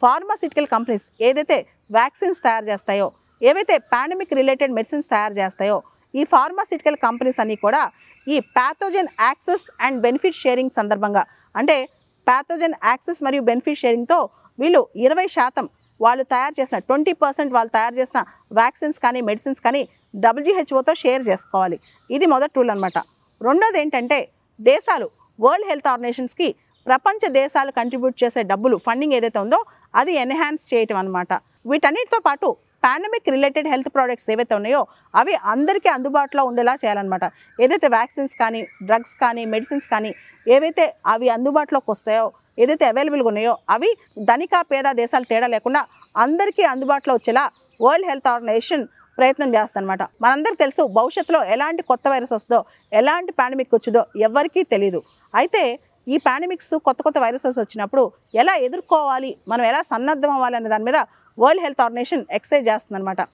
Pharmaceutical companies ఏదైతే vaccines తయారు చేస్తాయో, ఏవైతే పాండమిక్ రిలేటెడ్ మెడిసిన్స్ తయారు చేస్తాయో, ఈ ఫార్మాసిటికల్ కంపెనీస్ అన్నీ కూడా ఈ pathogen access and benefit sharing సందర్భంగా, అంటే ప్యాథోజన్ యాక్సెస్ మరియు బెనిఫిట్ షేరింగ్తో వీళ్ళు 20% వాళ్ళు తయారు చేసిన 20% వాళ్ళు తయారు చేసిన వ్యాక్సిన్స్ కానీ మెడిసిన్స్ కానీ WHOతో షేర్ చేసుకోవాలి. ఇది మొదటి రూల్ అనమాట. రెండోది ఏంటంటే దేశాలు వరల్డ్ హెల్త్ ఆర్గనైజేషన్స్కి ప్రపంచ దేశాలు కంట్రిబ్యూట్ చేసే డబ్బులు ఫండింగ్ ఏదైతే ఉందో అది ఎన్హాన్స్ చేయటం అనమాట. వీటన్నిటితో పాటు పాండమిక్ రిలేటెడ్ హెల్త్ ప్రోడక్ట్స్ ఏవైతే ఉన్నాయో అవి అందరికీ అందుబాటులో ఉండేలా చేయాలన్నమాట. ఏదైతే వ్యాక్సిన్స్ కానీ డ్రగ్స్ కానీ మెడిసిన్స్ కానీ ఏవైతే అవి అందుబాటులోకి వస్తాయో, ఏదైతే అవైలబుల్గా ఉన్నాయో అవి ధనిక పేద దేశాలు తేడా లేకుండా అందరికీ అందుబాటులో వచ్చేలా వరల్డ్ హెల్త్ ఆర్గనైజేషన్ ప్రయత్నం చేస్తుందన్నమాట. మనందరికీ తెలుసు భవిష్యత్తులో ఎలాంటి కొత్త వైరస్ వస్తుందో, ఎలాంటి పాండమిక్ వచ్చిందో ఎవరికీ తెలియదు. అయితే ఈ పాండమిక్స్ కొత్త వైరసెస్ వచ్చినప్పుడు ఎలా ఎదుర్కోవాలి, మనం ఎలా సన్నద్ధం అవ్వాలి అనే దాని మీద వరల్డ్ హెల్త్ ఆర్గనైజేషన్ ఎక్సర్సైజ్ చేస్తుందన్నమాట.